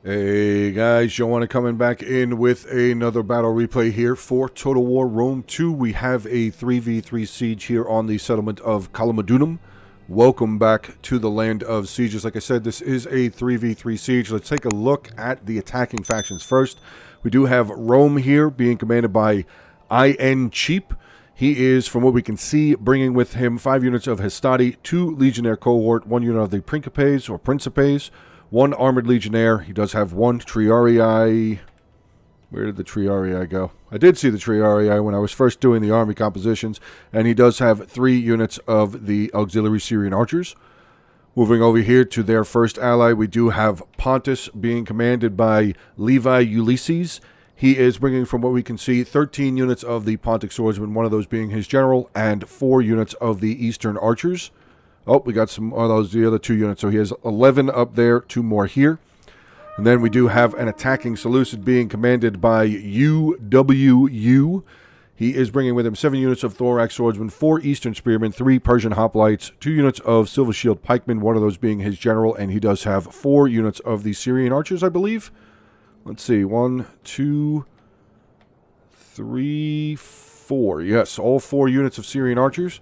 Hey guys, Joanna coming back in with another battle replay here for Total War Rome 2. We have a 3v3 siege here on the settlement of Calamadunum. Welcome back to the land of sieges. Like I said, this is a 3v3 siege. Let's take a look at the attacking factions first. We do have Rome here being commanded by IN Cheap. He is, from what we can see, bringing with him 5 units of Hastati, 2 Legionnaire cohort, 1 unit of the Principes or Principes, 1 Armored Legionnaire. He does have 1 Triarii. Where did the Triarii go? I did see the Triarii when I was first doing the army compositions. And he does have 3 units of the Auxiliary Syrian Archers. Moving over here to their first ally, we do have Pontus being commanded by Levi Ulysses. He is bringing, from what we can see, 13 units of the Pontic Swordsman, one of those being his general, and 4 units of the Eastern Archers. Oh, we got some of those, the other 2 units. So he has 11 up there, 2 more here. And then we do have an attacking Seleucid being commanded by UWU. He is bringing with him 7 units of Thorax Swordsmen, 4 Eastern Spearmen, 3 Persian Hoplites, 2 units of Silver Shield Pikemen, one of those being his general, and he does have 4 units of the Syrian Archers, I believe. Let's see, 1, 2, 3, 4. Yes, all 4 units of Syrian Archers.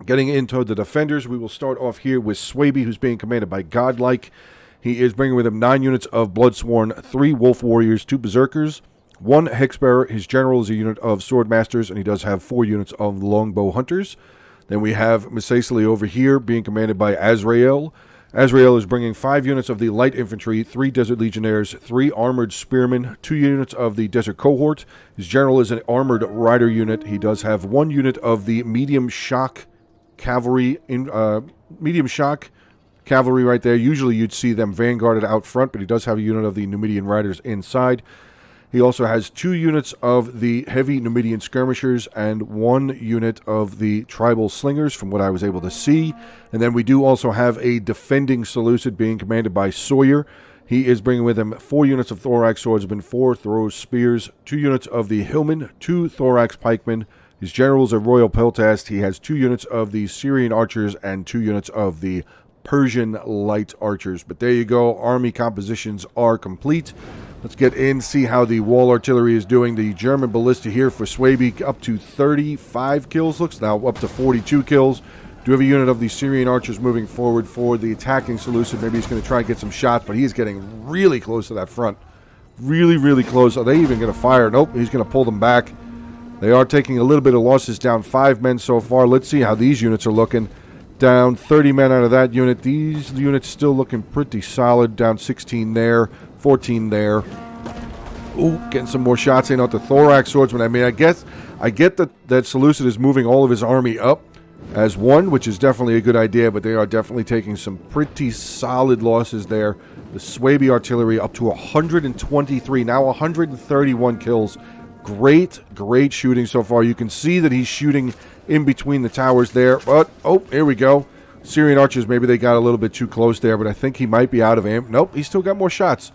Getting into the defenders, we will start off here with Swaby, who's being commanded by Godlike. He is bringing with him 9 units of Bloodsworn, 3 Wolf Warriors, 2 Berserkers, 1 Hexbearer. His general is a unit of Swordmasters, and he does have 4 units of Longbow Hunters. Then we have Mesacely over here, being commanded by Azrael. Azrael is bringing 5 units of the Light Infantry, 3 Desert Legionnaires, 3 Armored Spearmen, 2 units of the Desert Cohort. His general is an Armored Rider unit. He does have 1 unit of the Medium Shock Cavalry, medium shock cavalry right there. Usually you'd see them vanguarded out front, but he does have a unit of the Numidian Riders inside. He also has 2 units of the heavy Numidian skirmishers and 1 unit of the tribal slingers, from what I was able to see. And then we do also have a defending Seleucid being commanded by Sawyer. He is bringing with him 4 units of Thorax Swordsmen, 4 Throws Spears, 2 units of the Hillmen, 2 Thorax Pikemen. His generals are Royal Peltast. He has 2 units of the Syrian Archers and 2 units of the Persian Light Archers. But there you go. Army compositions are complete. Let's get in, see how the wall artillery is doing. The German ballista here for Swaby up to 35 kills. Looks now up to 42 kills. Do have a unit of the Syrian Archers moving forward for the attacking Seleucid. Maybe he's going to try and get some shots, but he is getting really close to that front. Really, really close. Are they even going to fire? Nope, he's going to pull them back. They are taking a little bit of losses, down 5 men so far. Let's see how these units are looking. Down 30 men out of that unit. These units still looking pretty solid. Down 16 there, 14 there. Ooh, getting some more shots in out the Thorax Swordsman. I mean, I get that Seleucid is moving all of his army up as one, which is definitely a good idea, but they are definitely taking some pretty solid losses there. The Swaby artillery up to 123, now 131 kills. Great shooting so far. You can see that he's shooting in between the towers there. But, oh, here we go. Syrian Archers, maybe they got a little bit too close there, but I think he might be out of aim. Nope, he's still got more shots.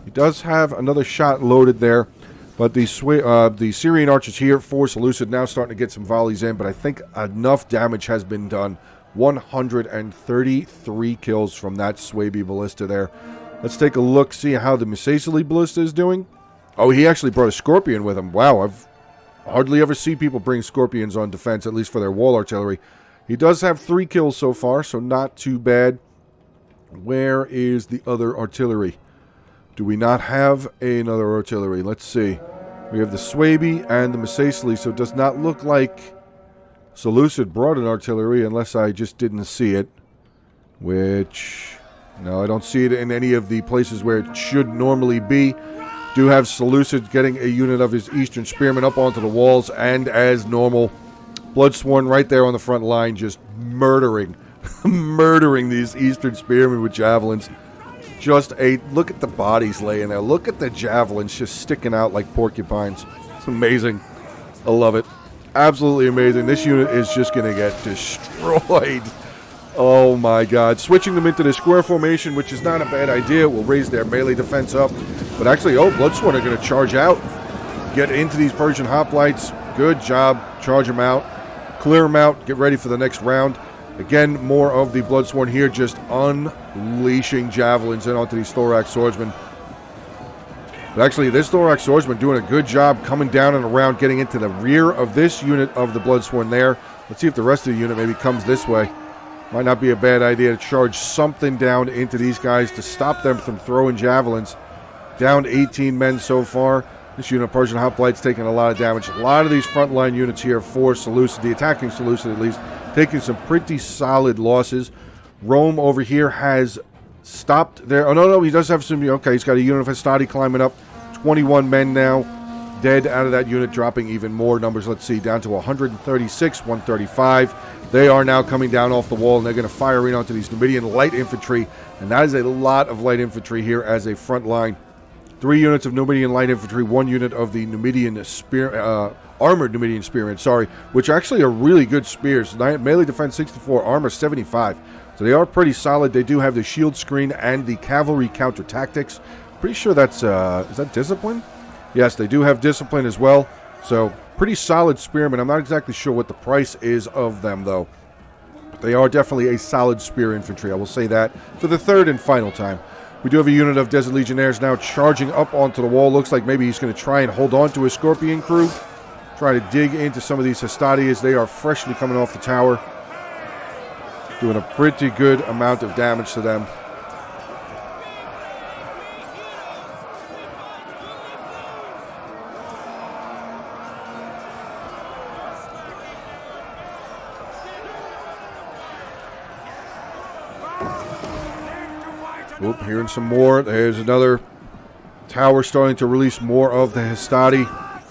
He does have another shot loaded there. But the Syrian Archers here for Seleucid now starting to get some volleys in, but I think enough damage has been done. 133 kills from that Swaby ballista there. Let's take a look, see how the Mesacely ballista is doing. Oh, he actually brought a Scorpion with him. Wow, I've hardly ever see people bring Scorpions on defense, at least for their wall artillery. He does have 3 kills so far, so not too bad. Where is the other artillery? Do we not have another artillery? Let's see. We have the Swaby and the Mesacely, so it does not look like Seleucid brought an artillery, unless I just didn't see it. Which, no, I don't see it in any of the places where it should normally be. Do have Seleucid getting a unit of his Eastern Spearmen up onto the walls, and as normal, Bloodsworn right there on the front line, just murdering these Eastern Spearmen with javelins. Just look at the bodies laying there. Look at the javelins just sticking out like porcupines. It's amazing. I love it. Absolutely amazing. This unit is just going to get destroyed. Oh my god. Switching them into the square formation, which is not a bad idea, will raise their melee defense up. But actually, Bloodsworn are going to charge out. Get into these Persian hoplites. Good job. Charge them out. Clear them out. Get ready for the next round. Again, more of the Bloodsworn here, just unleashing javelins in onto these Thorax Swordsmen. But actually, this thorax swordsman doing a good job coming down and around, getting into the rear of this unit of the Bloodsworn there. Let's see if the rest of the unit maybe comes this way. Might not be a bad idea to charge something down into these guys to stop them from throwing javelins. Down 18 men so far. This unit of Persian Hoplites taking a lot of damage. A lot of these frontline units here for Seleucid, the attacking Seleucid at least, taking some pretty solid losses. Rome over here has stopped there. Oh, no, he does have some. Okay, he's got a unit of Hastati climbing up. 21 men now dead out of that unit, dropping even more numbers. Let's see, down to 136, 135. They are now coming down off the wall, and they're going to fire in onto these Numidian light infantry. And that is a lot of light infantry here as a front line. 3 units of Numidian light infantry, 1 unit of the Numidian armored Numidian spearmen, which actually are really good spears. Melee defense 64, armor 75. So they are pretty solid. They do have the shield screen and the cavalry counter tactics. Pretty sure that's, is that discipline? Yes, they do have discipline as well. So pretty solid spearmen. I'm not exactly sure what the price is of them, though. But they are definitely a solid spear infantry. I will say that for the third and final time. We do have a unit of Desert Legionnaires now charging up onto the wall. Looks like maybe he's going to try and hold on to his Scorpion crew. Try to dig into some of these Hastati as they are freshly coming off the tower. Doing a pretty good amount of damage to them. Oop, hearing some more. There's another tower starting to release more of the Hastati.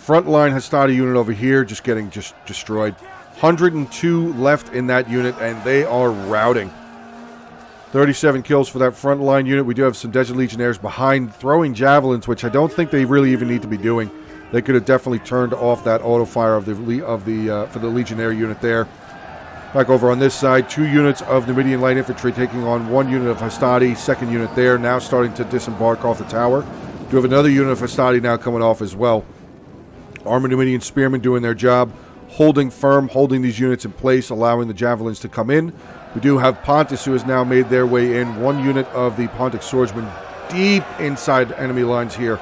Frontline Hastati unit over here just getting destroyed. 102 left in that unit, and they are routing. 37 kills for that frontline unit. We do have some Desert Legionnaires behind throwing javelins, which I don't think they really even need to be doing. They could have definitely turned off that auto fire of the for the Legionnaire unit there. Back over on this side, 2 units of Numidian light infantry taking on 1 unit of Hastati. Second unit there, now starting to disembark off the tower. Do have another unit of Hastati now coming off as well. Armored Numidian spearmen doing their job, holding firm, holding these units in place, allowing the javelins to come in. We do have Pontus, who has now made their way in. 1 unit of the Pontic swordsmen deep inside enemy lines here.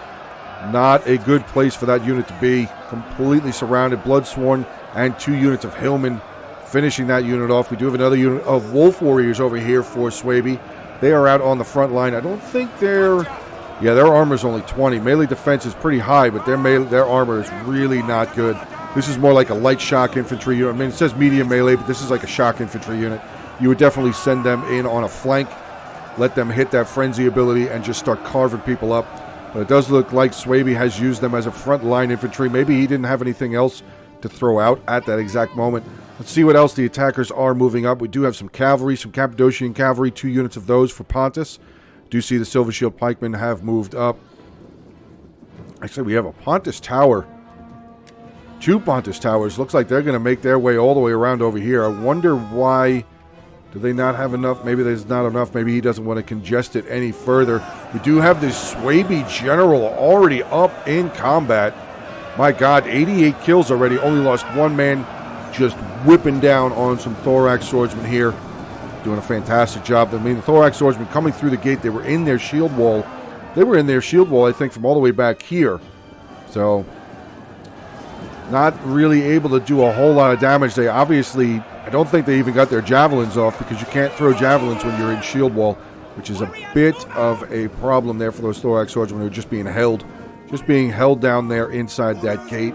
Not a good place for that unit to be. Completely surrounded. Bloodsworn and 2 units of Hillmen finishing that unit off. We do have another unit of Wolf Warriors over here for Swaby. They are out on the front line. I don't think they're... Yeah, their armor is only 20. Melee defense is pretty high, but their armor is really not good. This is more like a light shock infantry unit. I mean, it says medium melee, but this is like a shock infantry unit. You would definitely send them in on a flank, let them hit that frenzy ability, and just start carving people up. But it does look like Swaby has used them as a front-line infantry. Maybe he didn't have anything else to throw out at that exact moment. Let's see what else the attackers are moving up. We do have some cavalry, some Cappadocian cavalry, 2 units of those for Pontus. Do see the Silver Shield pikemen have moved up. Actually, we have a Pontus tower. 2 Pontus towers. Looks like they're going to make their way all the way around over here. I wonder why. Do they not have enough? Maybe there's not enough. Maybe he doesn't want to congest it any further. We do have this Swaby general already up in combat. My God, 88 kills already. Only lost 1 man. Just whipping down on some Thorax swordsmen here. Doing a fantastic job. I mean, the Thorax swordsmen coming through the gate. They were in their shield wall. They were in their shield wall, I think, from all the way back here. So, not really able to do a whole lot of damage. They obviously, I don't think they even got their javelins off, because you can't throw javelins when you're in shield wall, which is a bit of a problem there for those Thorax swordsmen who are just being held down there inside that gate.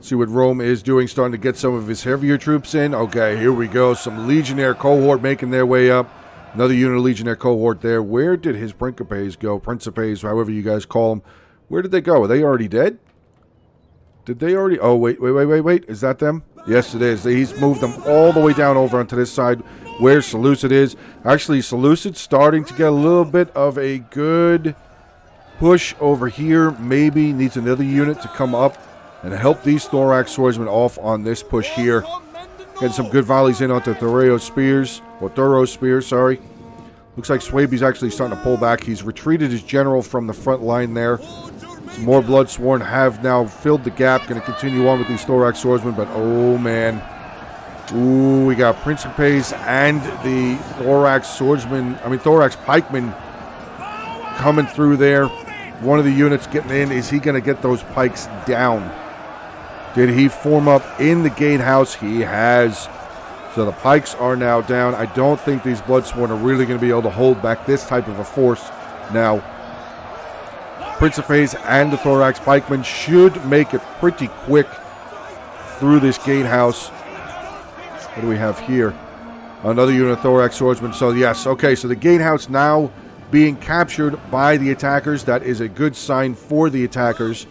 See what Rome is doing, starting to get some of his heavier troops in. Okay, here we go. Some Legionnaire cohort making their way up. Another unit of Legionnaire cohort there. Where did his Principes go? Principes, however you guys call them. Where did they go? Are they already dead? Did they already? Oh, wait. Is that them? Yes, it is. He's moved them all the way down over onto this side where Seleucid is. Actually, Seleucid's starting to get a little bit of a good push over here. Maybe needs another unit to come up and help these Thorax swordsmen off on this push here. Getting some good volleys in onto Thoreo's spears. Or Thoreau's spears, sorry. Looks like Swaby's actually starting to pull back. He's retreated his general from the front line there. Some more Bloodsworn have now filled the gap. Going to continue on with these Thorax swordsmen, but oh man. Ooh, we got Principes and the Thorax swordsmen, Thorax pikemen coming through there. One of the units getting in. Is he going to get those pikes down? Did he form up in the gatehouse? He has. So the pikes are now down. I don't think these Bloodsworn are really going to be able to hold back this type of a force now. Principes and the Thorax Pikemen should make it pretty quick through this gatehouse. What do we have here? Another unit of Thorax Swordsmen. So yes, okay, so the gatehouse now being captured by the attackers. That is a good sign for the attackers.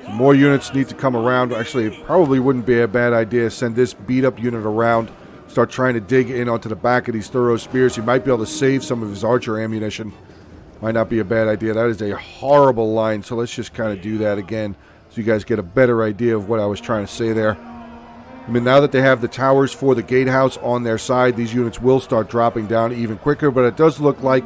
More units need to come around. Actually, it probably wouldn't be a bad idea to send this beat-up unit around. Start trying to dig in onto the back of these Thorough Spears. He might be able to save some of his archer ammunition. Might not be a bad idea. That is a horrible line, so let's just kind of do that again so you guys get a better idea of what I was trying to say there. I mean, now that they have the towers for the gatehouse on their side, these units will start dropping down even quicker, but it does look like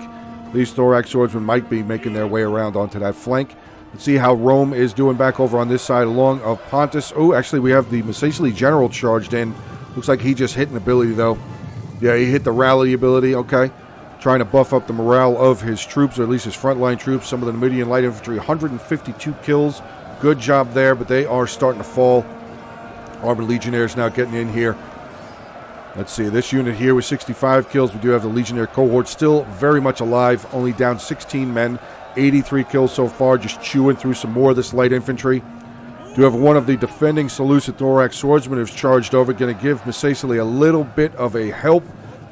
these Thorax Swordsmen might be making their way around onto that flank. Let's see how Rome is doing back over on this side along of Pontus. Oh, actually, we have the Macedonian General charged in. Looks like he just hit an ability, though. Yeah, he hit the rally ability, okay. Trying to buff up the morale of his troops, or at least his frontline troops. Some of the Numidian light infantry, 152 kills. Good job there, but they are starting to fall. Armored Legionnaires now getting in here. Let's see, this unit here with 65 kills. We do have the Legionnaire cohort still very much alive, only down 16 men. 83 kills so far, just chewing through some more of this light infantry. Do have one of the defending Seleucid Thorax Swordsmen who's charged over, going to give Macedonian a little bit of a help,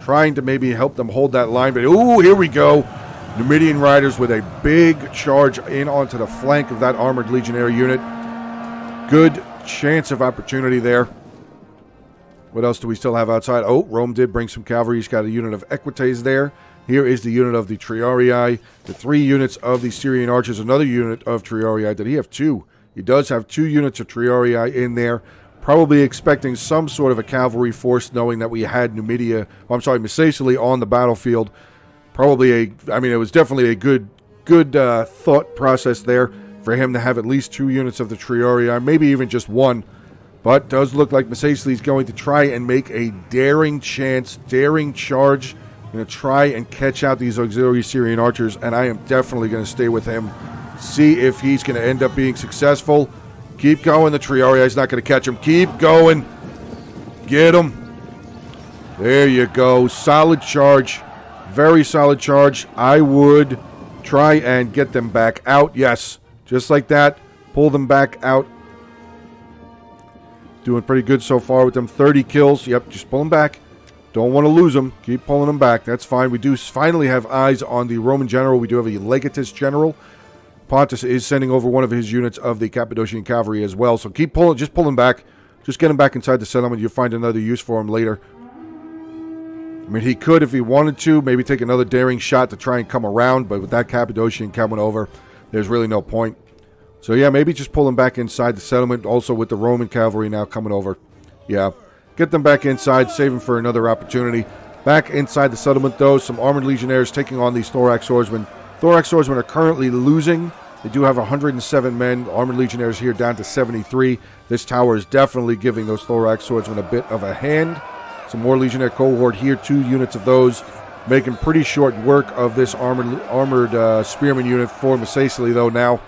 trying to maybe help them hold that line. But, ooh, here we go. Numidian Riders with a big charge in onto the flank of that Armored Legionnaire unit. Good chance of opportunity there. What else do we still have outside? Oh, Rome did bring some cavalry. He's got a unit of Equites there. Here is the unit of the Triarii, the 3 units of the Syrian archers, another unit of Triarii. Did he have 2? He does have 2 units of Triarii in there, probably expecting some sort of a cavalry force, knowing that we had Macedonian on the battlefield. Probably it was definitely a good thought process there for him to have at least 2 units of the Triarii, maybe even just 1. But does look like Macedonian is going to try and make a daring charge. Going to try and catch out these auxiliary Syrian archers, and I am definitely going to stay with him. See if he's going to end up being successful. Keep going. The Triarii is not going to catch him. Keep going. Get him. There you go. Solid charge. Very solid charge. I would try and get them back out. Yes. Just like that. Pull them back out. Doing pretty good so far with them. 30 kills. Yep. Just pull them back. Don't want to lose them. Keep pulling them back. That's fine. We do finally have eyes on the Roman general. We do have a Legatus general. Pontus is sending over one of his units of the Cappadocian cavalry as well. So keep pulling. Just pull him back. Just get him back inside the settlement. You'll find another use for him later. I mean, he could, if he wanted to, maybe take another daring shot to try and come around. But with that Cappadocian coming over, there's really no point. So yeah, maybe just pull him back inside the settlement. Also with the Roman cavalry now coming over. Yeah. Get them back inside, save them for another opportunity. Back inside the settlement, though, some Armored Legionnaires taking on these Thorax Swordsmen. Thorax Swordsmen are currently losing. They do have 107 men. Armored Legionnaires here down to 73. This tower is definitely giving those Thorax Swordsmen a bit of a hand. Some more Legionnaire cohort here, 2 units of those. Making pretty short work of this armored spearman unit for Macedonian, though, now.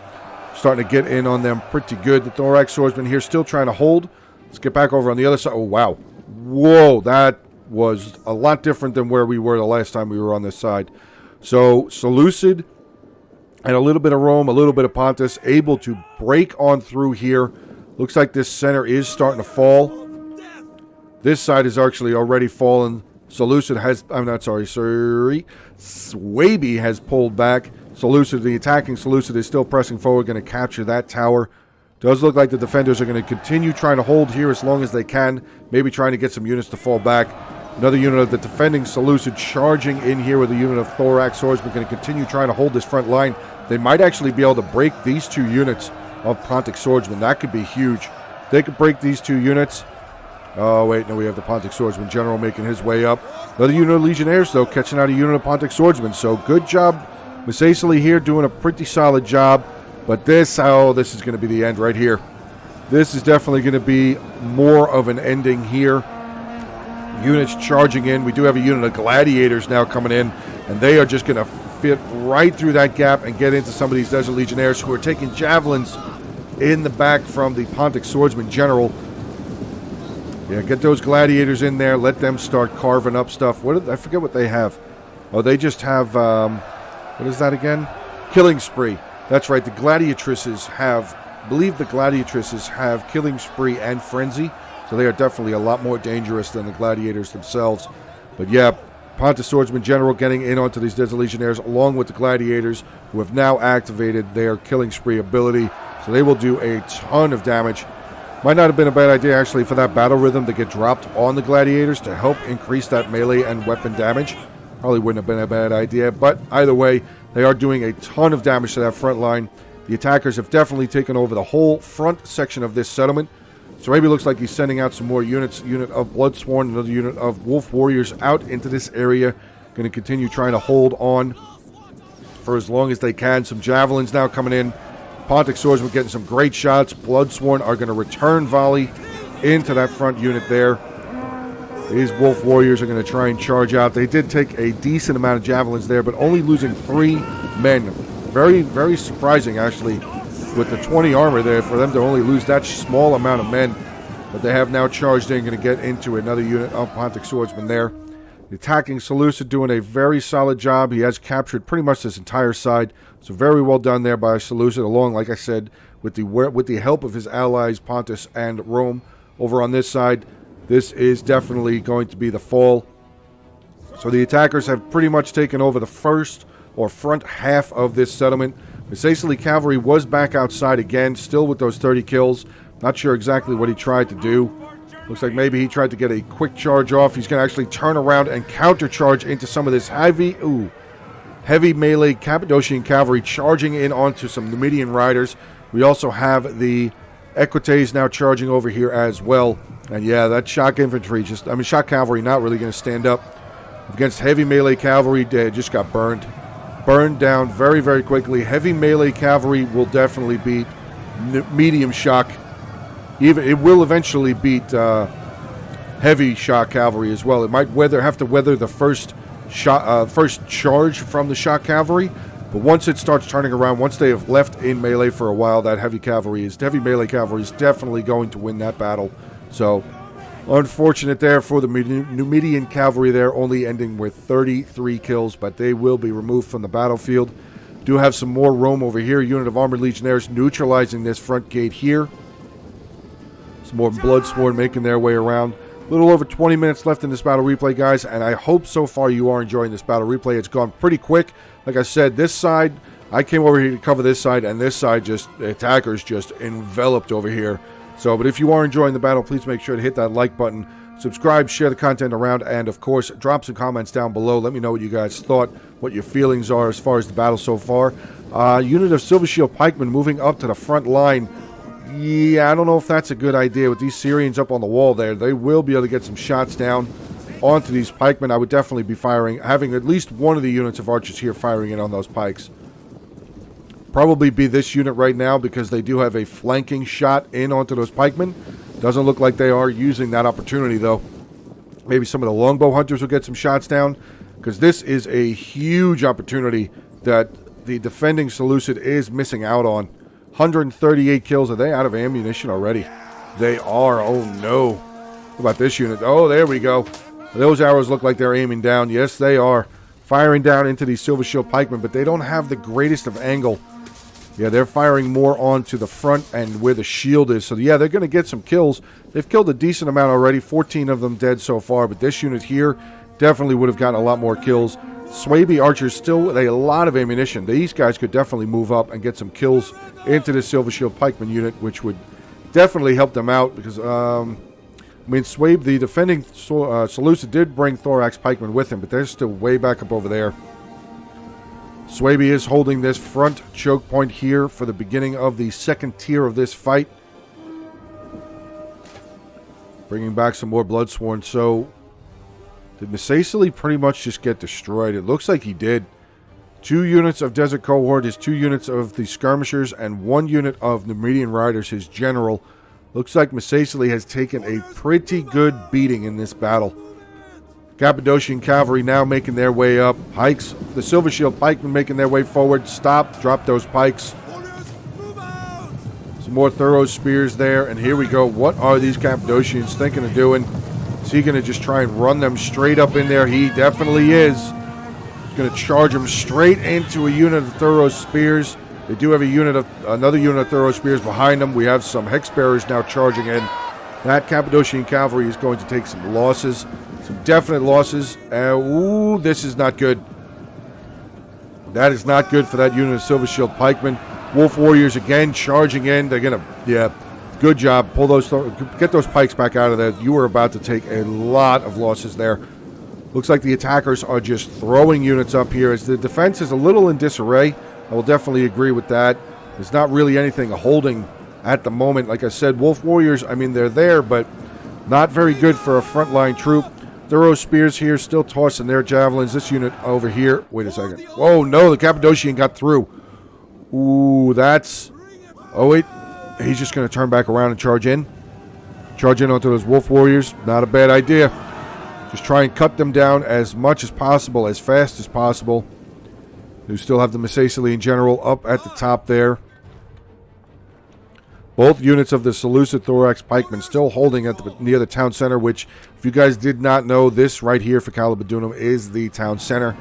Starting to get in on them pretty good. The Thorax Swordsmen here still trying to hold. Let's get back over on the other side. Oh, wow. Whoa, that was a lot different than where we were the last time we were on this side. So, Seleucid and a little bit of Rome, a little bit of Pontus, able to break on through here. Looks like this center is starting to fall. This side is actually already fallen. Seleucid has, Swaby has pulled back. Seleucid, the attacking Seleucid, is still pressing forward, going to capture that tower. Does look like the defenders are going to continue trying to hold here as long as they can. Maybe trying to get some units to fall back. Another unit of the defending Seleucid charging in here with a unit of Thorax Swordsmen. Going to continue trying to hold this front line. They might actually be able to break these 2 units of Pontic Swordsmen. That could be huge. They could break these 2 units. Oh, wait, no, we have the Pontic Swordsman General making his way up. Another unit of Legionnaires, though, catching out a unit of Pontic Swordsmen. So good job. Macedonian here doing a pretty solid job. But this is going to be the end right here. This is definitely going to be more of an ending here. Units charging in. We do have a unit of gladiators now coming in, and they are just going to fit right through that gap and get into some of these Desert Legionnaires who are taking javelins in the back from the Pontic Swordsman General. Yeah, get those gladiators in there. Let them start carving up stuff. I forget what they have. Oh, they just have, what is that again? Killing Spree. That's right. The gladiatresses have, I believe the gladiatresses have Killing Spree and Frenzy. So they are definitely a lot more dangerous than the gladiators themselves. But yeah, Pontus Swordsman General getting in onto these Desert Legionnaires along with the gladiators who have now activated their Killing Spree ability. So they will do a ton of damage. Might not have been a bad idea, actually, for that battle rhythm to get dropped on the gladiators to help increase that melee and weapon damage. Probably wouldn't have been a bad idea, but either way, they are doing a ton of damage to that front line. The attackers have definitely taken over the whole front section of this settlement. So maybe looks like he's sending out some more units. Unit of Bloodsworn, another unit of Wolf Warriors out into this area. Going to continue trying to hold on for as long as they can. Some javelins now coming in. Pontic Swordsmen getting some great shots. Bloodsworn are going to return volley into that front unit there. These Wolf Warriors are going to try and charge out. They did take a decent amount of javelins there, but only losing 3 men. Very, very surprising, actually, with the 20 armor there, for them to only lose that small amount of men. But they have now charged in, going to get into another unit of Pontic Swordsmen there. The attacking Seleucid doing a very solid job. He has captured pretty much this entire side. So very well done there by Seleucid, along, like I said, with the help of his allies, Pontus and Rome. Over on this side, this is definitely going to be the fall. So the attackers have pretty much taken over the first or front half of this settlement. The Sicily Cavalry was back outside again, still with those 30 kills. Not sure exactly what he tried to do. Looks like maybe he tried to get a quick charge off. He's going to actually turn around and counter-charge into some of this heavy melee Cappadocian cavalry charging in onto some Numidian riders. We also have the Equites now charging over here as well. And yeah, that shock infantry shock cavalry not really going to stand up against heavy melee cavalry. They just got burned down very, very quickly. Heavy melee cavalry will definitely beat medium shock. It will eventually beat heavy shock cavalry as well. It might have to weather the first charge from the shock cavalry, but once it starts turning around, once they have left in melee for a while, that heavy melee cavalry is definitely going to win that battle. So unfortunate there for the Numidian cavalry there, only ending with 33 kills, but they will be removed from the battlefield. Do have some more Rome over here. Unit of Armored Legionnaires neutralizing this front gate here. Some more Bloodsworn making their way around. A little over 20 minutes left in this battle replay, guys, and I hope so far you are enjoying this battle replay. It's gone pretty quick. Like I said, this side, I came over here to cover this side, and this side, the attackers just enveloped over here. So, but if you are enjoying the battle, please make sure to hit that like button, subscribe, share the content around, and of course, drop some comments down below. Let me know what you guys thought, what your feelings are as far as the battle so far. Unit of Silver Shield Pikemen moving up to the front line. Yeah, I don't know if that's a good idea. With these Syrians up on the wall there, they will be able to get some shots down onto these pikemen. I would definitely be having at least one of the units of archers here firing in on those pikes. Probably be this unit right now because they do have a flanking shot in onto those pikemen. Doesn't look like they are using that opportunity, though. Maybe some of the longbow hunters will get some shots down, because this is a huge opportunity that the defending Seleucid is missing out on. 138 kills. Are they out of ammunition already? They are. Oh, no. What about this unit? Oh, there we go. Those arrows look like they're aiming down. Yes, they are. Firing down into these Silver Shield pikemen, but they don't have the greatest of angle. Yeah, they're firing more onto the front and where the shield is. So, yeah, they're going to get some kills. They've killed a decent amount already. 14 of them dead so far. But this unit here definitely would have gotten a lot more kills. Swaby archers still with a lot of ammunition. These guys could definitely move up and get some kills into this Silver Shield pikeman unit, which would definitely help them out. Because, Swabe, the defending Seleucid, did bring Thorax pikemen with him. But they're still way back up over there. Swaby is holding this front choke point here for the beginning of the second tier of this fight. Bringing back some more Bloodsworn. So, did Misacili pretty much just get destroyed? It looks like he did. 2 units of Desert Cohort, his 2 units of the Skirmishers, and 1 unit of Numidian Riders, his general. Looks like Misacili has taken a pretty good beating in this battle. Cappadocian cavalry now making their way up. Pikes, the Silver Shield pikemen making their way forward. Stop, drop those pikes. Some more thorough spears there, and here we go. What are these Cappadocians thinking of doing? Is he going to just try and run them straight up in there? He definitely is. He's going to charge them straight into a unit of thorough spears. They do have another unit of thorough spears behind them. We have some hex bearers now charging in. That Cappadocian cavalry is going to take some losses, some definite losses. Ooh, this is not good. That is not good for that unit of Silver Shield pikemen. Wolf Warriors again charging in. They're going to, yeah, good job. Pull those, get those pikes back out of there. You were about to take a lot of losses there. Looks like the attackers are just throwing units up here as the defense is a little in disarray. I will definitely agree with that. There's not really anything holding at the moment. Like I said, Wolf Warriors, I mean, they're there, but not very good for a frontline troop. Thorough spears here, still tossing their javelins. This unit over here, wait a second. Whoa, no, the Cappadocian got through. Ooh, that's... Oh, wait. He's just going to turn back around and charge in. Charge in onto those Wolf Warriors. Not a bad idea. Just try and cut them down as much as possible, as fast as possible. You still have the Messalian General up at the top there. Both units of the Seleucid Thorax Pikemen still holding at near the town center, which, if you guys did not know, this right here for Calibadunum is the town center.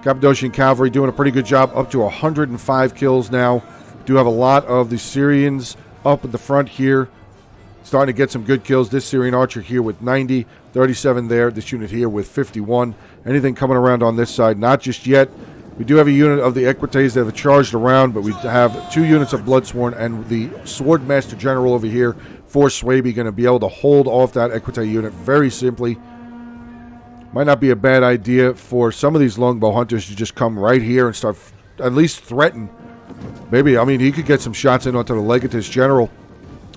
Cappadocian Cavalry doing a pretty good job, up to 105 kills now. Do have a lot of the Syrians up at the front here, starting to get some good kills. This Syrian archer here with 90, 37 there. This unit here with 51. Anything coming around on this side? Not just yet. We do have a unit of the Equites that have charged around, but we have 2 units of Bloodsworn and the Swordmaster General over here for Swaby going to be able to hold off that Equite unit very simply. Might not be a bad idea for some of these longbow hunters to just come right here and start at least threaten. Maybe, I mean, he could get some shots in onto the Legatus General.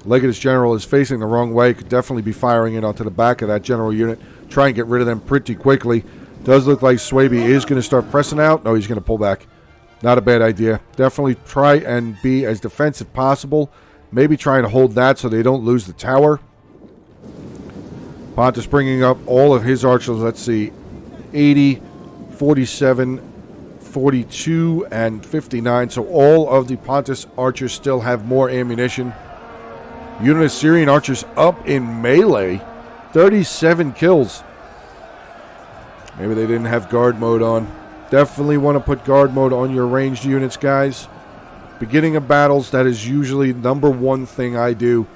Legatus General is facing the wrong way. Could definitely be firing in onto the back of that general unit. Try and get rid of them pretty quickly. Does look like Swaby is going to start pressing out. No, he's going to pull back. Not a bad idea. Definitely try and be as defensive possible. Maybe try and hold that so they don't lose the tower. Pontus bringing up all of his archers. Let's see. 80, 47, 42, and 59. So all of the Pontus archers still have more ammunition. Unit of Syrian archers up in melee. 37 kills. Maybe they didn't have guard mode on. Definitely want to put guard mode on your ranged units, guys. Beginning of battles, that is usually number one thing I do,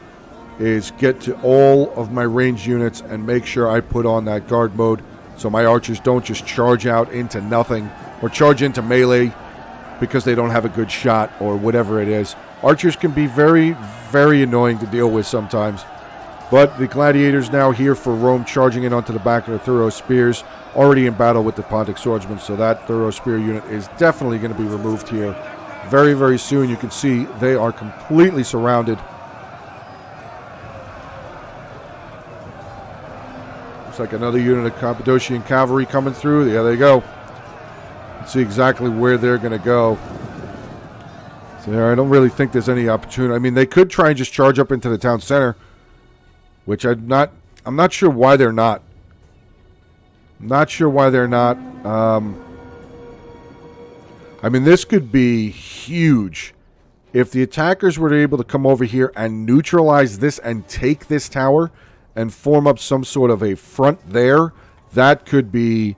is get to all of my ranged units and make sure I put on that guard mode so my archers don't just charge out into nothing or charge into melee because they don't have a good shot or whatever it is. Archers can be very, very annoying to deal with sometimes. But the gladiators now here for Rome, charging in onto the back of the thorough spears, already in battle with the Pontic swordsmen, so that thorough spear unit is definitely going to be removed here very, very soon. You can see they are completely surrounded. Looks like another unit of Cappadocian cavalry coming through. There they go. Let's see exactly where they're going to go. So I don't really think there's any opportunity. I mean, they could try and just charge up into the town center, which I'm not sure why they're not. Not sure why they're not. I mean, this could be huge. If the attackers were able to come over here and neutralize this and take this tower and form up some sort of a front there, that could be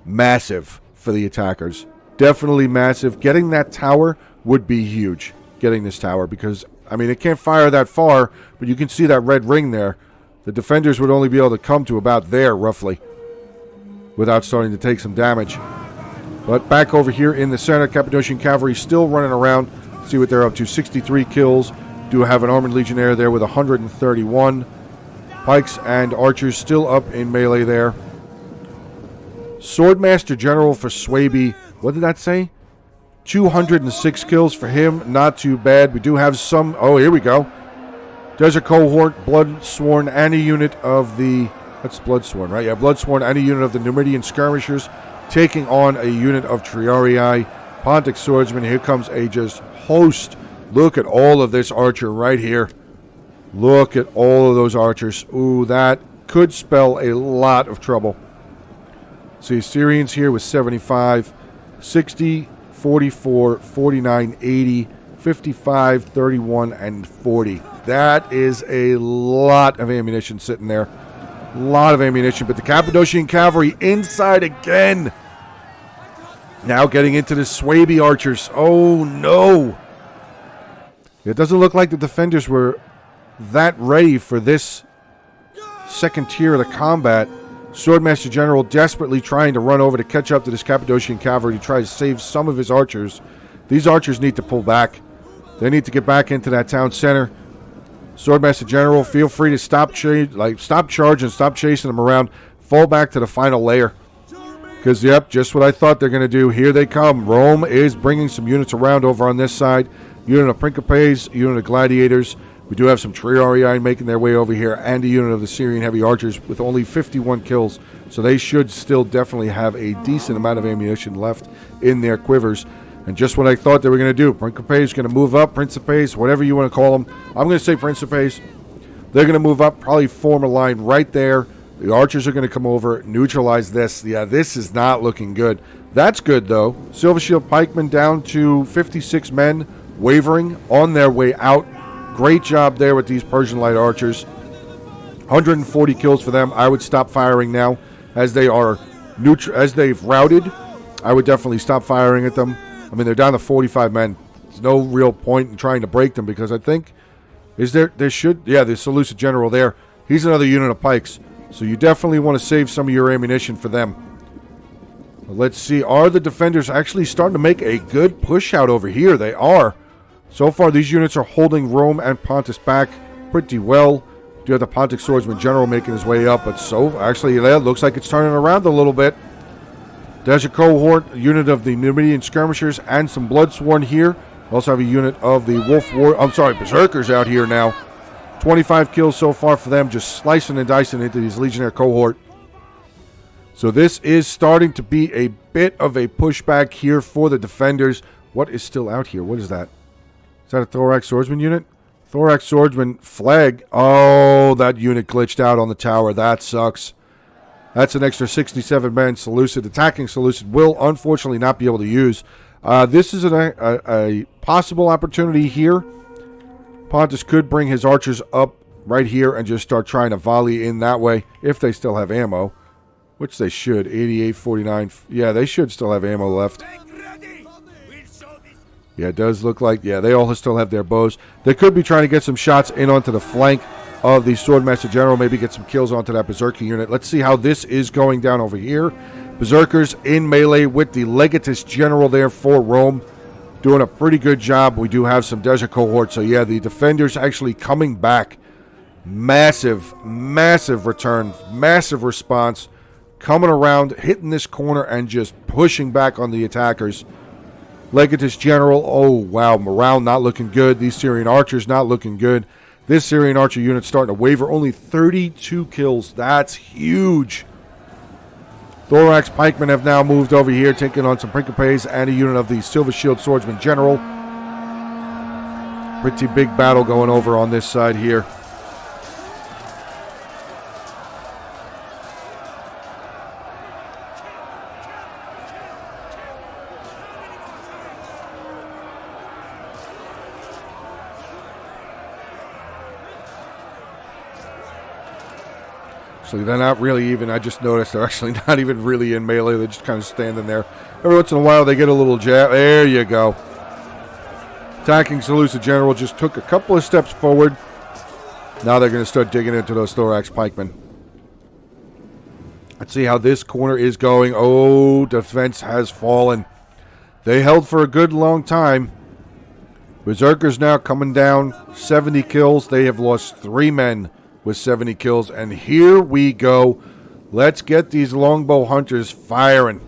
massive for the attackers. Definitely massive. Getting that tower would be huge. Getting this tower, because, I mean, it can't fire that far, but you can see that red ring there. The defenders would only be able to come to about there, roughly, without starting to take some damage. But back over here in the center, Cappadocian Cavalry still running around. See what they're up to. 63 kills. Do have an Armored Legionnaire there with 131. Pikes and archers still up in melee there. Swordmaster General for Swaby. What did that say? 206 kills for him. Not too bad. We do have some... Oh, here we go. Desert Cohort, Bloodsworn, and a unit of the... That's Bloodsworn, right? Yeah, Bloodsworn and a unit of the Numidian Skirmishers taking on a unit of Triarii. Pontic Swordsman. Here comes a just host. Look at all of this archer right here. Look at all of those archers. Ooh, that could spell a lot of trouble. See, Syrians here with 75, 60, 44, 49, 80, 55, 31, and 40. That is a lot of ammunition sitting there. A lot of ammunition, but the Cappadocian cavalry inside again. Now getting into the Swaby archers. Oh, no. It doesn't look like the defenders were that ready for this second tier of the combat. Swordmaster General desperately trying to run over to catch up to this Cappadocian cavalry to try to save some of his archers. These archers need to pull back. They need to get back into that town center. Swordmaster General, feel free to stop charging, stop chasing them around. Fall back to the final layer. Because, yep, just what I thought they're going to do. Here they come. Rome is bringing some units around over on this side. Unit of Principes, unit of Gladiators. We do have some Triarii making their way over here, and a unit of the Syrian Heavy Archers with only 51 kills. So they should still definitely have a decent amount of ammunition left in their quivers. And just what I thought they were going to do. Principes is going to move up. Principes, whatever you want to call them. I'm going to say Principes. They're going to move up, probably form a line right there. The archers are going to come over, neutralize this. Yeah, this is not looking good. That's good, though. Silver Shield Pikemen down to 56 men, wavering on their way out. Great job there with these Persian Light Archers. 140 kills for them. I would stop firing now as they are as they've routed. I would definitely stop firing at them. I mean, they're down to 45 men. There's no real point in trying to break them because I think there's the Seleucid General there. He's another unit of pikes. So you definitely want to save some of your ammunition for them. Let's see. Are the defenders actually starting to make a good push out over here? They are. So far, these units are holding Rome and Pontus back pretty well. Do have the Pontic Swordsman General making his way up, but actually, it looks like it's turning around a little bit. There's a cohort, a unit of the Numidian Skirmishers, and some Bloodsworn here. We also have a unit of the Berserkers out here now. 25 kills so far for them, just slicing and dicing into these Legionnaire cohort. So this is starting to be a bit of a pushback here for the defenders. What is still out here? What is that? Is that a Thorax Swordsman unit? Thorax Swordsman flag. Oh, that unit glitched out on the tower. That sucks. That's an extra 67 men. Seleucid, attacking Seleucid, will unfortunately not be able to use. This is a possible opportunity here. Pontus could bring his archers up right here and just start trying to volley in that way if they still have ammo, which they should. 88, 49. Yeah, they should still have ammo left. Yeah, it does look like, yeah, they all still have their bows. They could be trying to get some shots in onto the flank of the Swordmaster General, maybe get some kills onto that Berserker unit. Let's see how this is going down over here. Berserkers in melee with the Legatus General there for Rome. Doing a pretty good job. We do have some desert cohorts, so yeah, the defenders actually coming back. Massive, massive return, massive response. Coming around, hitting this corner, and just pushing back on the attackers. Legatus General, oh wow, morale not looking good. These Syrian archers not looking good. This Syrian archer unit starting to waver. Only 32 kills. That's huge. Thorax pikemen have now moved over here, taking on some Principes and a unit of the Silver Shield Swordsman General. Pretty big battle going over on this side here. Actually, they're not really even, I just noticed they're actually not even really in melee. They're just kind of standing there. Every once in a while, they get a little jab. There you go. Attacking Seleucid General just took a couple of steps forward. Now they're going to start digging into those Thorax pikemen. Let's see how this corner is going. Oh, defense has fallen. They held for a good long time. Berserkers now coming down. 70 kills. They have lost 3 men with 70 kills. And here we go. Let's get these longbow hunters firing.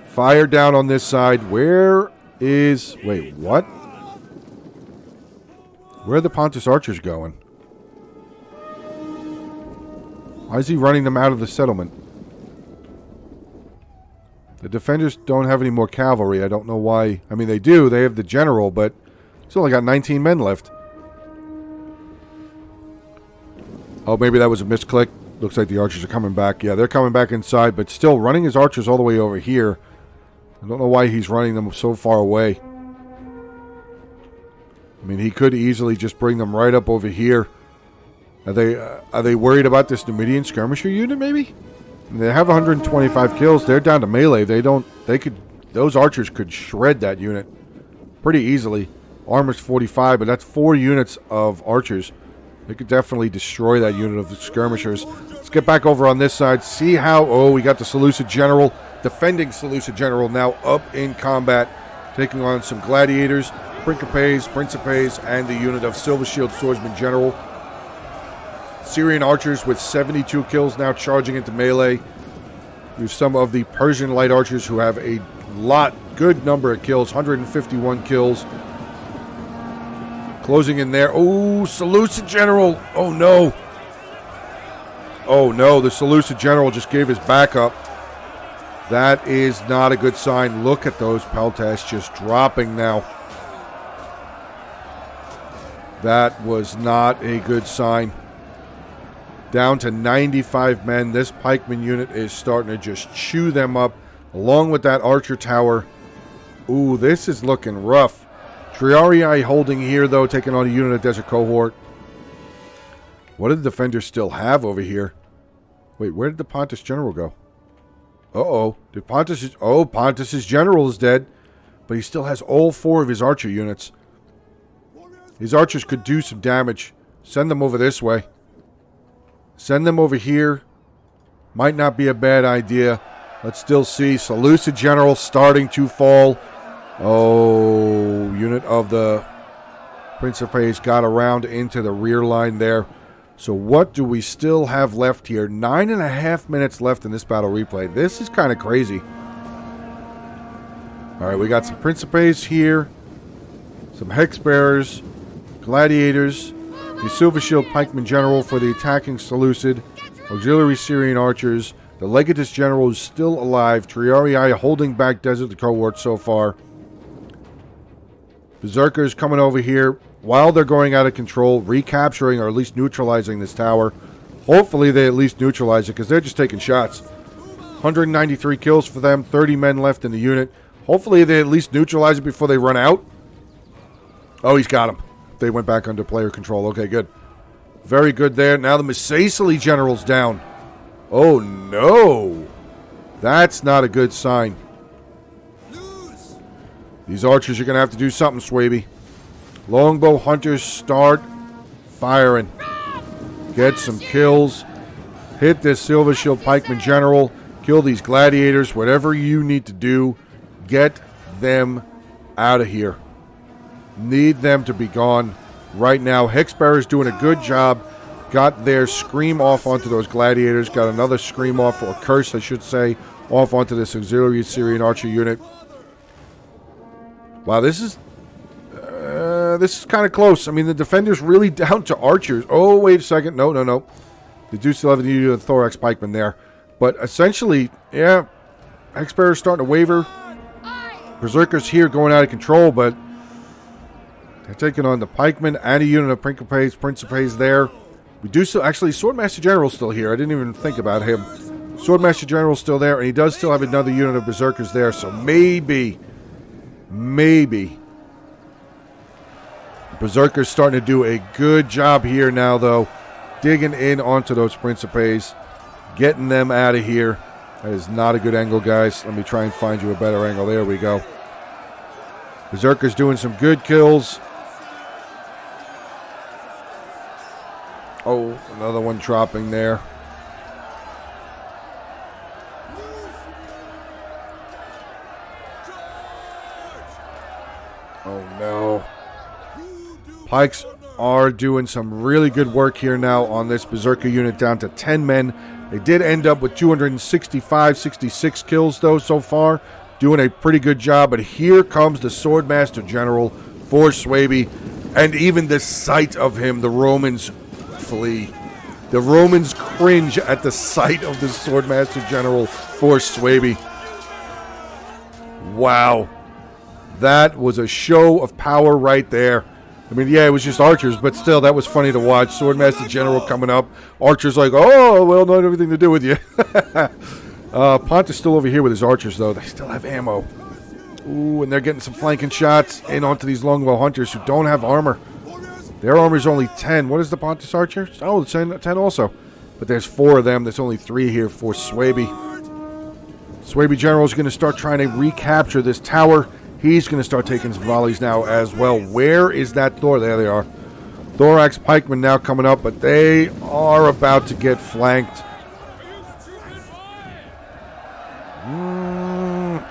Fire down on this side. Where is... Wait, what? Where are the Pontus archers going? Why is he running them out of the settlement? The defenders don't have any more cavalry. I don't know why. I mean, they do. They have the general, but he's only got 19 men left. Oh, maybe that was a misclick. Looks like the archers are coming back. Yeah, they're coming back inside, but still running his archers all the way over here. I don't know why he's running them so far away. I mean, he could easily just bring them right up over here. Are they worried about this Numidian skirmisher unit, maybe? I mean, they have 125 kills. They're down to melee. Those archers could shred that unit pretty easily. Armor's 45, but that's 4 units of archers. They could definitely destroy that unit of the skirmishers. Let's get back over on this side. See how... Oh, we got the Seleucid General. Defending Seleucid General now up in combat. Taking on some gladiators, Principes, and the unit of Silver Shield Swordsman General. Syrian archers with 72 kills now charging into melee. We have some of the Persian light archers who have a good number of kills. 151 kills. Closing in there. Oh, Seleucid General. Oh, no. Oh, no. The Seleucid General just gave his back up. That is not a good sign. Look at those peltasts just dropping now. That was not a good sign. Down to 95 men. This pikeman unit is starting to just chew them up, along with that archer tower. Ooh, this is looking rough. Triarii holding here, though, taking on a unit of Desert Cohort. What do the defenders still have over here? Wait, where did the Pontus general go? Uh-oh. Pontus's general is dead. But he still has all 4 of his archer units. His archers could do some damage. Send them over this way. Send them over here. Might not be a bad idea. Let's still see. Seleucid General starting to fall. Oh, unit of the Principes got around into the rear line there. So what do we still have left here? 9.5 minutes left in this battle replay. This is kind of crazy. All right, we got some Principes here. Some Hexbearers. Gladiators. The Silver Shield Pikeman General for the attacking Seleucid. Auxiliary Syrian archers. The Legatus General is still alive. Triarii holding back Desert Cohort so far. Berserkers coming over here while they're going out of control, recapturing or at least neutralizing this tower. Hopefully they at least neutralize it because they're just taking shots. 193 kills for them, 30 men left in the unit. Hopefully they at least neutralize it before they run out. Oh, he's got him. They went back under player control. Okay, good. Very good there. Now the Macecily General's down. Oh, no. That's not a good sign. These archers are going to have to do something, Swaby. Longbow hunters start firing. Get some kills. Hit this Silver Shield Pikeman General. Kill these gladiators. Whatever you need to do, get them out of here. Need them to be gone right now. Hexbearer's doing a good job. Got their scream off onto those gladiators. Got another scream off, or curse, I should say, off onto this auxiliary Syrian archer unit. Wow, this is kind of close. I mean, the defender's really down to archers. Oh, wait a second. No. They do still have the unit of thorax pikemen there. But essentially, yeah, Hexbearer's starting to waver. Berserkers here going out of control, but they're taking on the pikemen and a unit of Principes there. We do still, actually, Swordmaster General's still here. I didn't even think about him. Swordmaster General's still there, and he does still have another unit of Berserkers there, so maybe Berserker's starting to do a good job here now, though. Digging in onto those Principes. Getting them out of here. That is not a good angle, guys. Let me try and find you a better angle. There we go. Berserker's doing some good kills. Oh, another one dropping there. Oh, no. Pikes are doing some really good work here now on this Berserker unit down to 10 men. They did end up with 265, 66 kills, though, so far. Doing a pretty good job. But here comes the Swordmaster General for Swaby. And even the sight of him, the Romans flee. The Romans cringe at the sight of the Swordmaster General for Swaby. Wow. That was a show of power right there. I mean, yeah, it was just archers, but still, that was funny to watch. Swordmaster General coming up. Archer's like, oh, well, not everything to do with you. Pontus still over here with his archers, though. They still have ammo. Ooh, and they're getting some flanking shots in onto these longbow hunters who don't have armor. Their armor's only 10. What is the Pontus archer? Oh, it's 10 also. But there's 4 of them. There's only 3 here for Swaby. Swaby General's going to start trying to recapture this tower. He's going to start taking some volleys now as well. Where is that Thor? There they are. Thorax pikemen now coming up, but they are about to get flanked.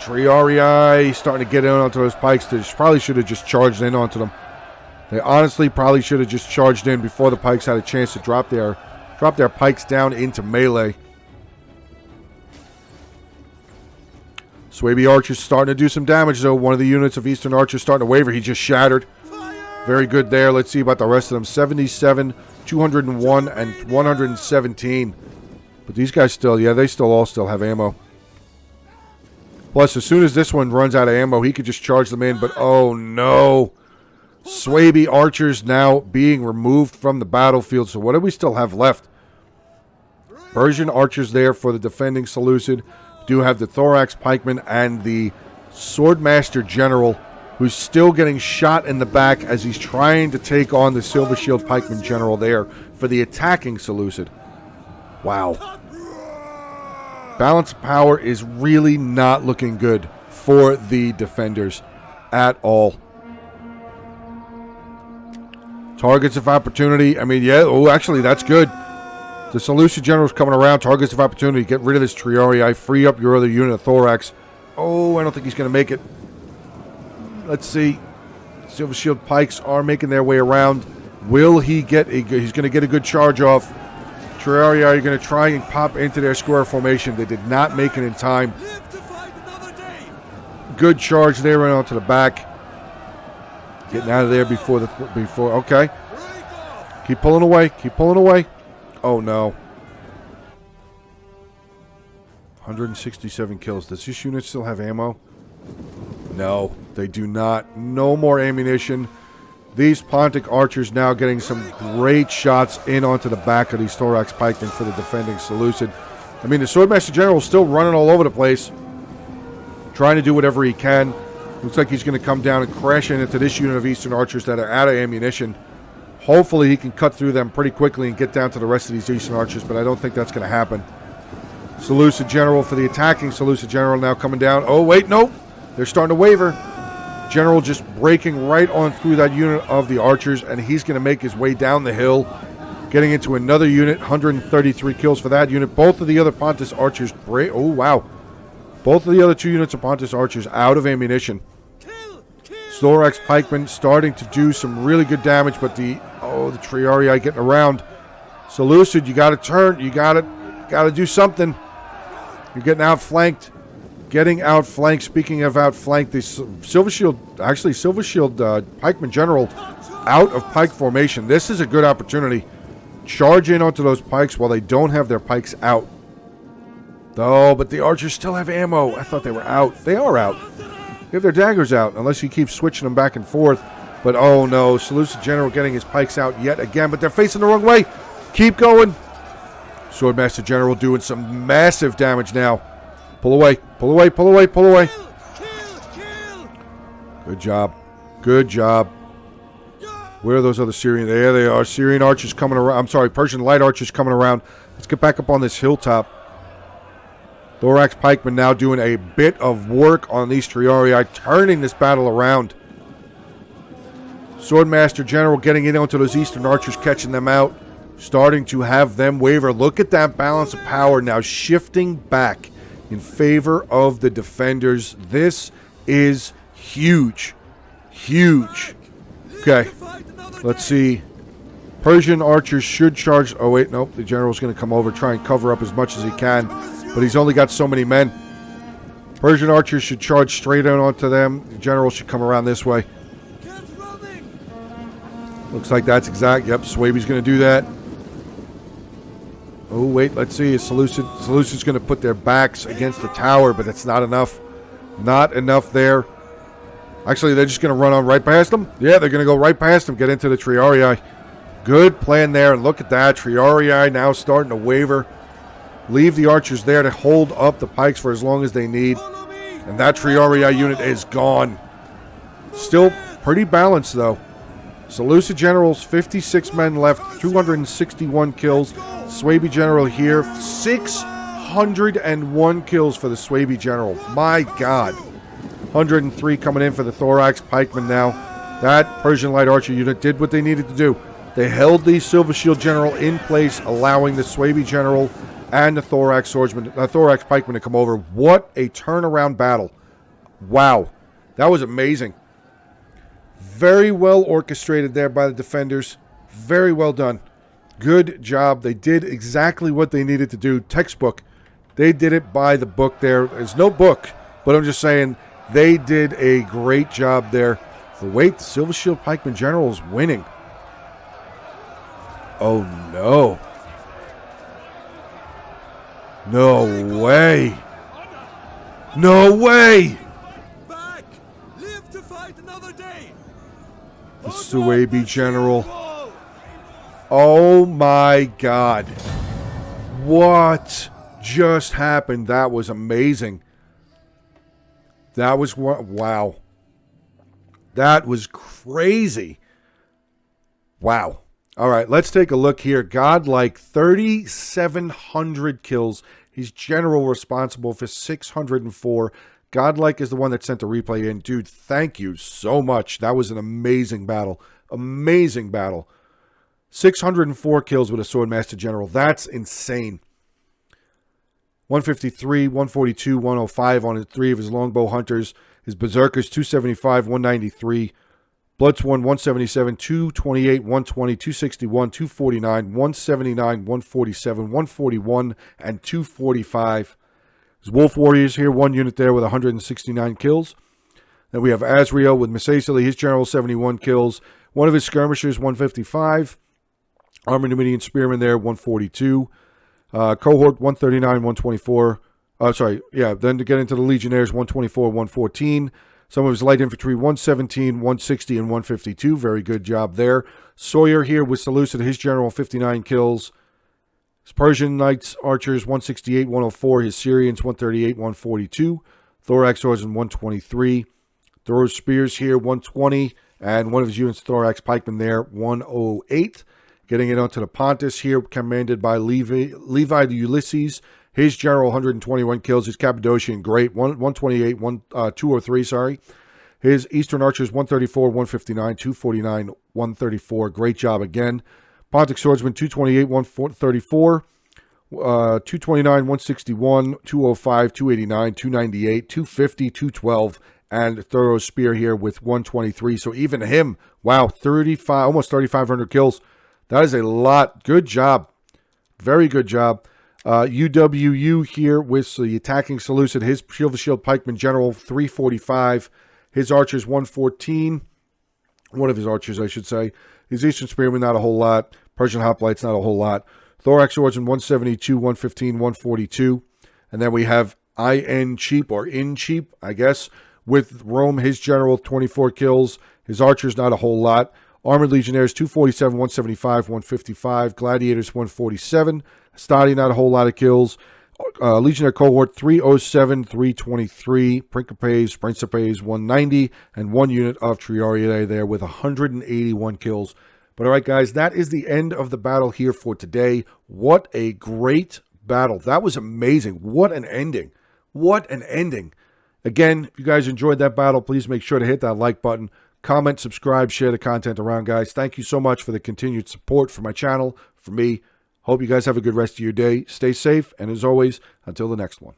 Triarii starting to get in onto those pikes. They probably should have just charged in onto them. They honestly probably should have just charged in before the pikes had a chance to drop their pikes down into melee. Swaby Archer's starting to do some damage, though. One of the units of Eastern Archers starting to waver. He just shattered. Very good there. Let's see about the rest of them. 77, 201, and 117. But these guys still, yeah, they all still have ammo. Plus, as soon as this one runs out of ammo, he could just charge them in. But, oh, no. Swaby Archers now being removed from the battlefield. So what do we still have left? Persian Archers there for the defending Seleucid. Do have the Thorax Pikeman and the Swordmaster General, who's still getting shot in the back as he's trying to take on the Silver Shield Pikeman General there for the attacking Seleucid. Wow. Balance of power is really not looking good for the defenders at all. Targets of opportunity. I mean, yeah. Oh, actually, that's good. The Seleucid General's coming around. Targets of opportunity. Get rid of this Triarii. Free up your other unit of Thorax. Oh, I don't think he's going to make it. Let's see. Silver Shield Pikes are making their way around. Will he get a good... He's going to get a good charge off. Triarii are going to try and pop into their square formation. They did not make it in time. Good charge there right onto the back. Getting out of there before... Okay. Keep pulling away. Keep pulling away. Oh, no. 167 kills. Does this unit still have ammo? No, they do not. No more ammunition. These Pontic archers now getting some great shots in onto the back of these Thorax pikemen for the defending Seleucid. I mean, the Swordmaster General is still running all over the place, trying to do whatever he can. Looks like he's going to come down and crash into this unit of Eastern archers that are out of ammunition. Hopefully he can cut through them pretty quickly and get down to the rest of these Eastern archers, but I don't think that's going to happen. Seleucid General for the attacking Seleucid General now coming down. Oh, wait, no. They're starting to waver. General just breaking right on through that unit of the archers, and he's going to make his way down the hill, getting into another unit. 133 kills for that unit. Both of the other Pontus archers break. Oh, wow. Both of the other 2 units of Pontus archers out of ammunition. Thorax pikemen starting to do some really good damage, but the Triarii getting around. Seleucid, you got to turn. You got to do something. You're getting outflanked. Getting outflanked. Speaking of outflanked, the Silver Shield Pikeman General out of pike formation. This is a good opportunity. Charge in onto those pikes while they don't have their pikes out. Oh, but the archers still have ammo. I thought they were out. They are out. They have their daggers out, unless you keep switching them back and forth. But oh no, Seleucid General getting his pikes out yet again, but they're facing the wrong way. Keep going. Swordmaster General doing some massive damage now. Pull away, pull away, pull away, pull away. Good job. Good job. Where are those other Syrian? There they are. Syrian archers coming around. I'm sorry, Persian light archers coming around. Let's get back up on this hilltop. Thorax pikemen now doing a bit of work on these Triarii, turning this battle around. Swordmaster General getting in onto those Eastern archers, catching them out, starting to have them waver. Look at that balance of power now shifting back in favor of the defenders. This is huge. Huge. Okay, let's see. Persian archers should charge. Oh, wait, nope. The general's going to come over, try and cover up as much as he can. But he's only got so many men. Persian archers should charge straight in onto them. The general should come around this way. Looks like that's exact. Yep, Swaby's going to do that. Oh, wait, let's see. Seleucid's going to put their backs against the tower, but that's not enough. Not enough there. Actually, they're just going to run on right past them. Yeah, they're going to go right past them, get into the Triarii. Good plan there. And look at that. Triarii now starting to waver. Leave the archers there to hold up the pikes for as long as they need. And that Triarii unit is gone. Still pretty balanced, though. Seleucid Generals, 56 men left, 261 kills. Swaby General here, 601 kills for the Swaby General. My God. 103 coming in for the Thorax Pikemen now. That Persian Light Archer unit did what they needed to do. They held the Silver Shield General in place, allowing the Swaby General and the Thorax Swordsman, Thorax Pikemen to come over. What a turnaround battle. Wow. That was amazing. Very well orchestrated there by the defenders. Very well done. Good job. They did exactly what they needed to do. Textbook. They did it by the book there. There's no book, but I'm just saying they did a great job there. But wait, the Silver Shield Pikeman General is winning. Oh, no. No way. No way. Back. Live to fight another day. The Swaby General. Oh my God. What just happened? That was amazing. That was what? Wow. That was crazy. Wow. All right, let's take a look here. Godlike, 3,700 kills. He's general responsible for 604. Godlike is the one that sent the replay in. Dude, thank you so much. That was an amazing battle. Amazing battle. 604 kills with a Swordmaster General. That's insane. 153, 142, 105 on 3 of his Longbow Hunters. His Berserkers, 275, 193. Bloodsworn, 177, 228, 120, 261, 249, 179, 147, 141, and 245. His Wolf Warriors here, 1 unit there with 169 kills. Then we have Azrael with Mesacily, his General, 71 kills. One of his Skirmishers, 155. Armored Numidian Spearmen there, 142. Cohort, 139, 124. Then to get into the Legionnaires, 124, 114. Some of his light infantry, 117, 160, and 152. Very good job there. Sawyer here with Seleucid, his general, 59 kills. His Persian Knights Archers, 168, 104. His Syrians, 138, 142. Thorax Swordsman, 123. Throws Spears here, 120. And one of his units, Thorax Pikemen there, 108. Getting it onto the Pontus here, commanded by Levi the Ulysses. His general, 121 kills. His Cappadocian, great, 128, 203, sorry. His Eastern Archers, 134, 159, 249, 134. Great job again. Pontic Swordsman, 228, 134, 229, 161, 205, 289, 298, 250, 212, and Thorough Spear here with 123. So even him, wow, 35, almost 3,500 kills. That is a lot. Good job. Very good job. UWU here with the attacking Seleucid. His Silver Shield Pikeman General, 345. His Archers, 114. One of his Archers, I should say. His Eastern Spearmen, not a whole lot. Persian Hoplites, not a whole lot. Thorax Swordsman, 172, 115, 142. And then we have IN Cheap, or In Cheap, I guess, with Rome, his General, 24 kills. His Archers, not a whole lot. Armored Legionnaires, 247, 175, 155. Gladiators, 147. Stadi, not a whole lot of kills. Legionnaire Cohort, 307, 323. Principes, 190. And 1 unit of Triarii there with 181 kills. But all right, guys, that is the end of the battle here for today. What a great battle. That was amazing. What an ending. What an ending. Again, if you guys enjoyed that battle, please make sure to hit that like button. Comment, subscribe, share the content around, guys. Thank you so much for the continued support for my channel, for me. Hope you guys have a good rest of your day. Stay safe, and as always, until the next one.